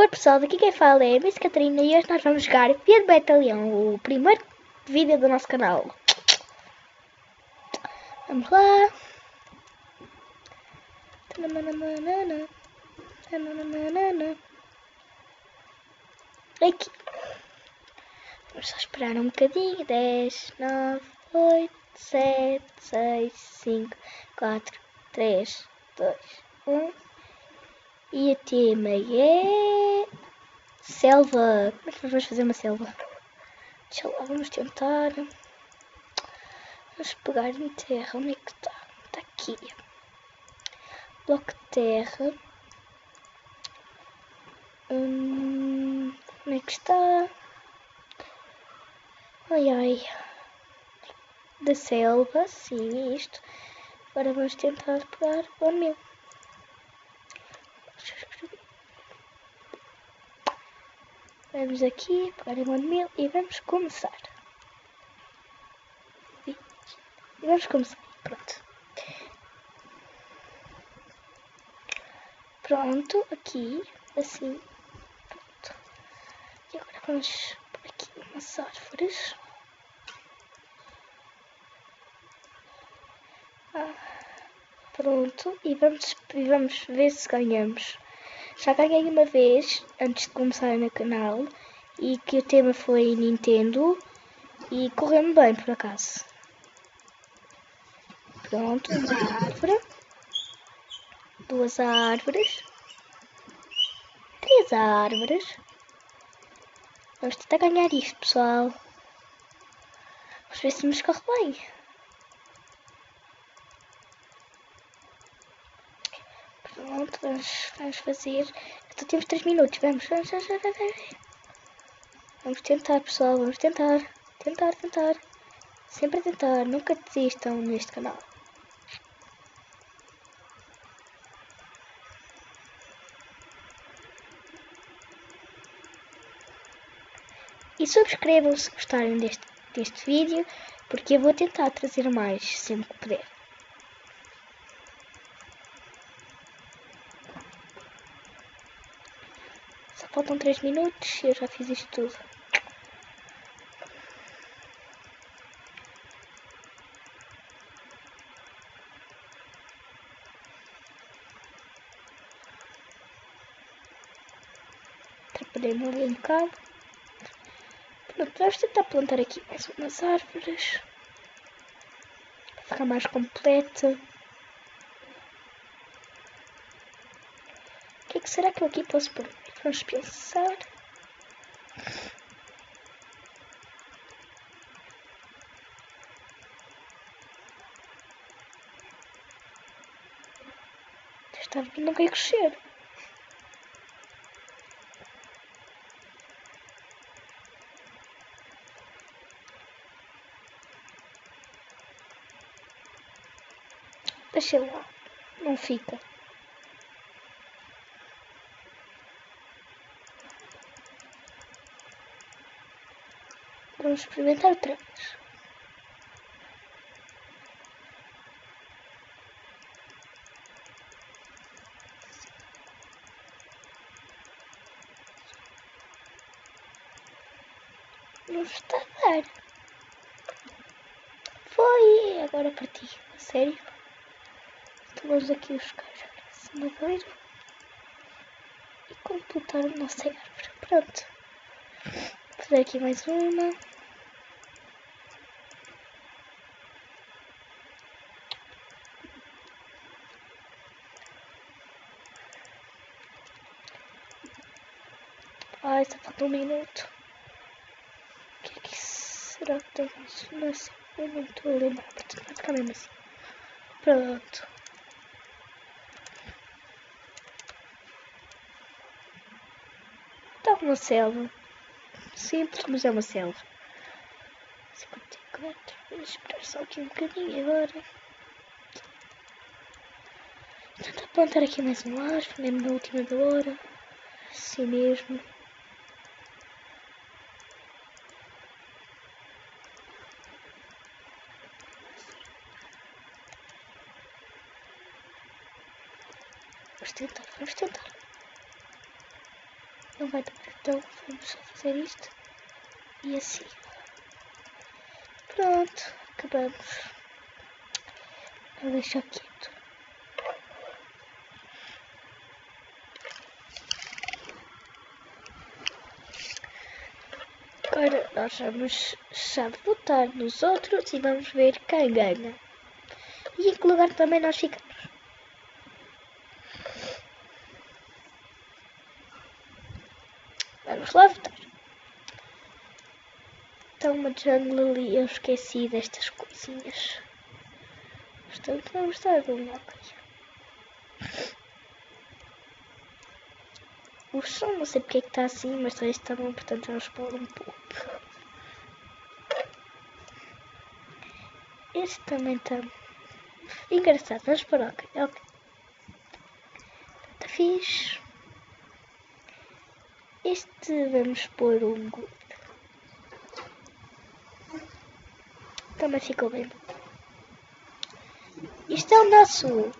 Pois pessoal, daqui quem fala é a Miss Catarina e hoje nós vamos jogar Via de Batalhão, o primeiro vídeo do nosso canal. Vamos lá. Aqui. Vamos só esperar um bocadinho. 10, 9, 8, 7, 6, 5, 4, 3, 2, 1. E o tema é... selva. Como é que nós vamos fazer uma selva? Deixa lá, vamos tentar. Vamos pegar em terra. Onde é que está? Está aqui. Bloco de terra. Onde é que está? Ai ai. Da selva, sim, isto. Agora vamos tentar pegar o meu. Vamos aqui, pegar em 1000 e vamos começar. E vamos começar. Pronto. Pronto, aqui, assim. Pronto. E agora vamos por aqui umas árvores. Pronto, e vamos ver se ganhamos. Já ganhei uma vez, antes de começar no canal, e que o tema foi Nintendo, e correu-me bem, por acaso. Pronto, uma árvore, 2 árvores, 3 árvores. Vamos tentar ganhar isto, pessoal. Vamos ver se nos corre bem. Pronto, vamos fazer. Então temos 3 minutos. Vamos. Vamos tentar, pessoal. Vamos tentar. Tentar. Sempre a tentar. Nunca desistam neste canal. E subscrevam se gostarem deste vídeo, porque eu vou tentar trazer mais sempre que puder. Só faltam 3 minutos e eu já fiz isto tudo. Atrapalhei-me ali um bocado. Pronto, vamos tentar plantar aqui mais umas árvores. Para ficar mais completa. O que será que eu aqui posso pôr? Vamos pensar. Esta árvore não quer crescer. Deixa lá. Não fica. Vamos experimentar outra vez. Não está a dar. Foi! Agora parti. A sério? Então vamos aqui buscar esse madeiro. E completar a nossa árvore. Pronto. Vou fazer aqui mais uma. Ai, só falta 1 minuto. O que é que será que tem mais? Não sei, eu não estou a lembrar, portanto vai ficar mesmo assim. Pronto. Está uma selva. Simples, mas é uma selva. 54. Vamos esperar só aqui um bocadinho agora. Tentar plantar aqui mais uma árvore, mesmo na última da hora. Assim mesmo. Vamos tentar. Não vai dar, então vamos só fazer isto. E assim. Pronto, acabamos. Vou deixar quieto. Agora nós vamos já votar nos outros e vamos ver quem ganha. E em que lugar também nós ficamos. Vamos lá votar. Então uma jungle ali, eu esqueci destas coisinhas. Portanto vamos dar uma ok. O som não sei porque é que está assim, mas talvez está bom, portanto vamos pôr um pouco. Este também está engraçado, vamos pôr ok. Está fixe. Este vamos pôr um good. Também ficou bem bom. Isto é o nosso.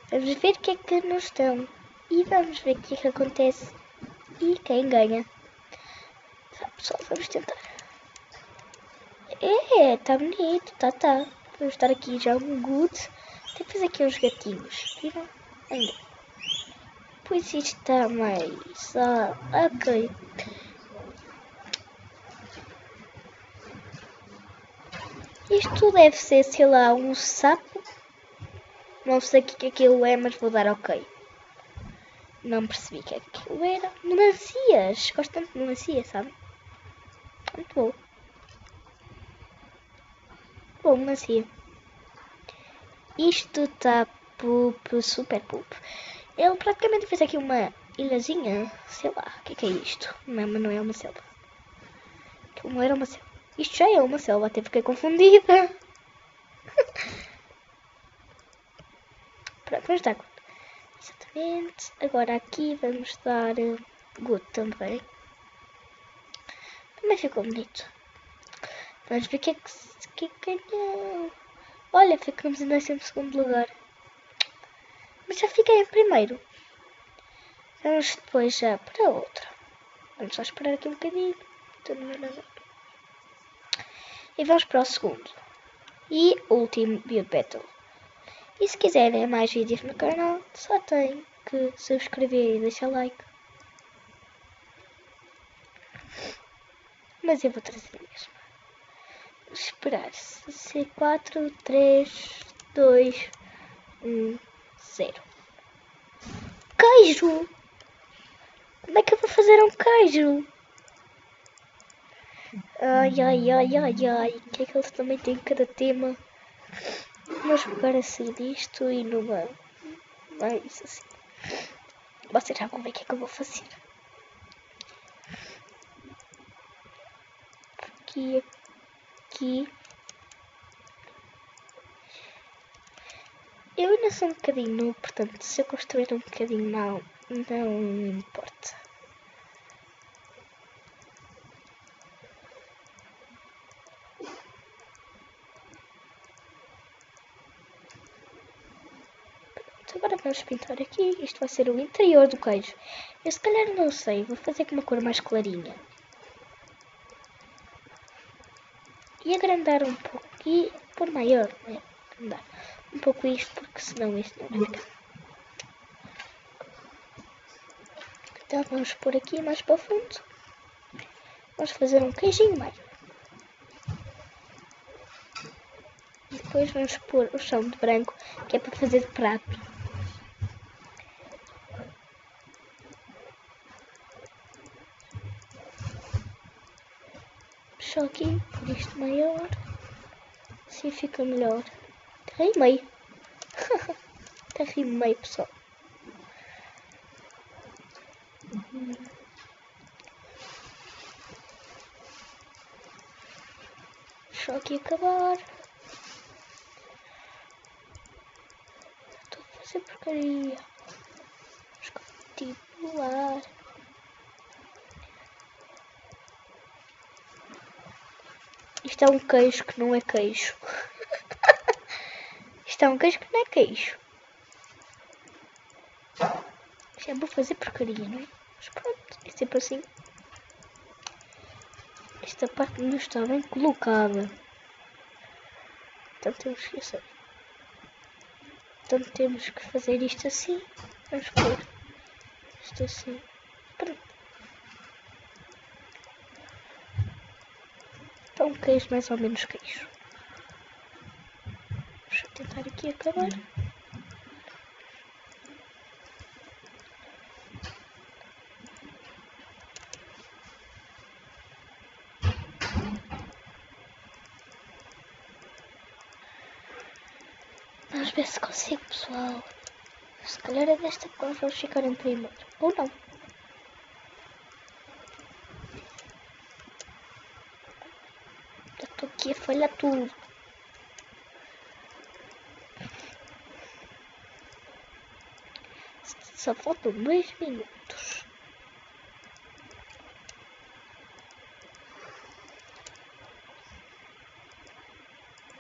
Vamos ver o que é que nos estão. E vamos ver o que é que acontece. E quem ganha. Pessoal, vamos tentar. Tá bonito, tá. Vamos dar aqui já um good. Tem que fazer aqui uns gatinhos. Viram? Ainda. Pois isto está mais... ok. Isto deve ser, sei lá, um sapo. Não sei o que aquilo é, mas vou dar ok. Não percebi o que aquilo era. Melancias. Gosto tanto de melancia, sabe? Muito bom. Bom, melancia. Isto está super poop. Ele praticamente fez aqui uma ilhazinha. Sei lá, o que é isto? Não, mas não é uma selva. Aquilo não era uma selva. Isto já é uma selva, até fiquei confundida. Pronto, vamos dar good. Exatamente. Agora aqui vamos dar good também. Também ficou bonito. Vamos ver o que é que ganhou. Olha, ficamos em 12º lugar. Mas já fiquei em primeiro. Vamos depois já para outra. Vamos só esperar aqui um bocadinho. E vamos para o segundo. E último Build Battle. E se quiserem mais vídeos no canal, só tem que subscrever e deixar like. Mas eu vou trazer mesmo. Vamos esperar. 4, 3, 2, 1, 0. Queijo! Como é que eu vou fazer um queijo? Ai. O que é que eles também têm cada tema? Vamos pegar assim disto e numa... mais assim. Vocês já vão ver o que é que eu vou fazer. Aqui. Eu ainda sou um bocadinho novo, portanto, se eu construir um bocadinho mal, não importa. Agora vamos pintar aqui. Isto vai ser o interior do queijo. Eu se calhar não sei. Vou fazer com uma cor mais clarinha. E agrandar um pouco. E pôr maior. Agrandar um pouco isto. Porque senão isto não vai ficar. Então vamos pôr aqui mais para o fundo. Vamos fazer um queijinho maior. E depois vamos pôr o chão de branco. Que é para fazer de prato. Só aqui, por isto maior, assim fica melhor. Até meio. Até meio, pessoal. Só aqui acabar. Estou a fazer porcaria. Vamos continuar. Isto é um queijo que não é queijo. Isto é um queijo que não é queijo. Já vou fazer porcaria, não é? Mas pronto, é sempre assim. Esta parte não está bem colocada. Então temos que fazer. Então temos que fazer isto assim. Vamos pôr isto assim. Pronto. Então queijo, mais ou menos queijo. Deixa eu tentar aqui acabar. Vamos ver se consigo, pessoal. Se calhar é desta que nós vamos ficar em primeiro. Ou não. Já estou aqui a falhar tudo. Só faltam 2 minutos.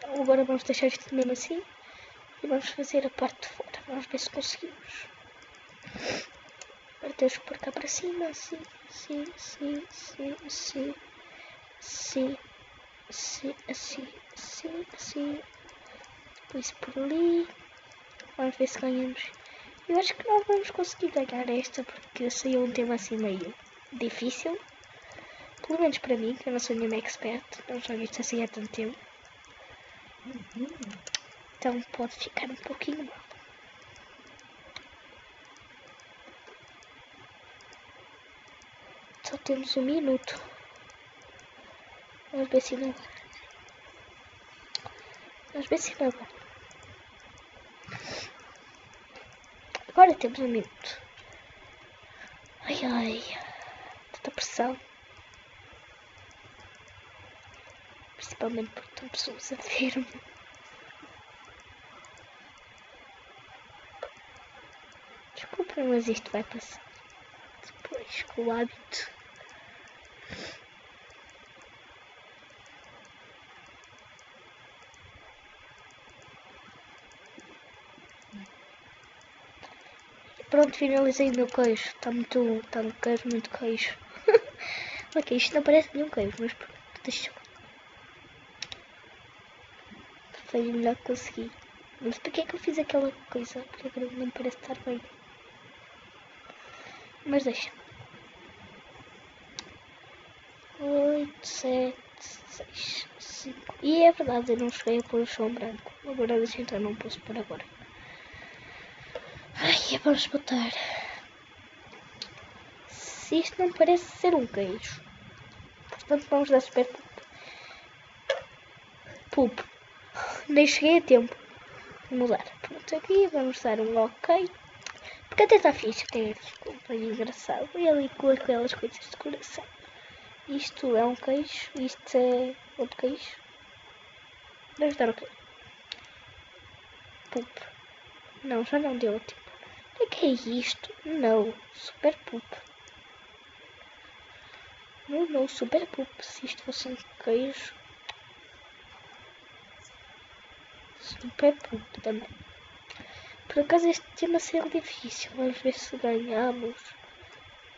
Agora vamos deixar isto mesmo assim. E vamos fazer a parte de fora. Vamos ver se conseguimos. Agora temos que pôr cá para cima. Assim, assim, assim, assim, assim. Assim, assim, assim, assim, assim. Depois por ali. Vamos ver se ganhamos. Eu acho que não vamos conseguir ganhar esta porque saiu um tema assim meio difícil. Pelo menos para mim, que eu não sou nenhuma expert. Não jogo isto assim há tanto tempo. Então pode ficar um pouquinho mal. Só temos 1 minuto. Vamos ver se não vai. Vamos ver se não vai. Agora temos 1 minuto. Ai ai. Tanta pressão. Principalmente porque estão pessoas a ver-me. Desculpa, mas isto vai passar. Depois, com o hábito. Pronto, finalizei o meu queijo. Está um queijo muito queijo. Ok, isto não parece nenhum queijo, mas pronto, deixa eu. Foi o melhor que consegui. Mas porquê é que eu fiz aquela coisa? Porque agora não parece estar bem. Mas deixa. 8, 7, 6, 5. E é verdade, eu não cheguei a pôr o chão branco. Agora deixa então, não posso pôr agora. Ai, vamos botar. Se isto não parece ser um queijo. Portanto, vamos dar super pup. Nem cheguei a tempo de mudar. Pronto, aqui vamos dar um ok. Porque até está fixe, até ficou bem engraçado. E ali com aquelas coisas de coração. Isto é um queijo, isto é outro queijo. Vamos dar ok. Pup. Não, já não deu tipo. O que é isto? Não, super pup. Não, super pup. Se isto fosse um queijo. Super pup também. Por acaso este tema ser difícil. Vamos ver se ganhamos.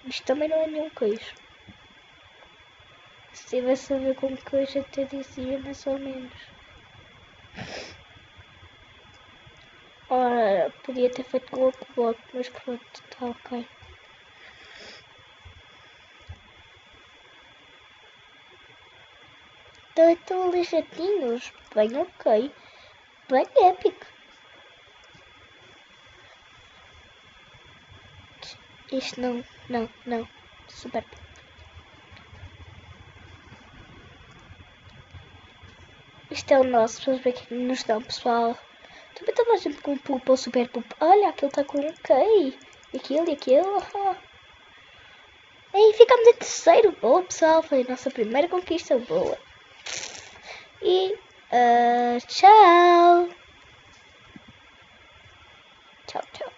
Isto também não é nenhum queijo. Se tivesse a ver com queijo até dizia mais ou menos. Ora, podia ter feito com outro bloco, mas pronto, está ok. Estão ali ratinhos, bem ok, bem épico. Isto não, super. Isto é o nosso, vamos ver o que nos dão, pessoal. Também toda a gente com pupa ou super pupa. Olha, aquele está com um ok. Aquele e aquele. E ficamos em terceiro. Boa, pessoal. Foi a nossa primeira conquista. Boa. E tchau. Tchau, tchau.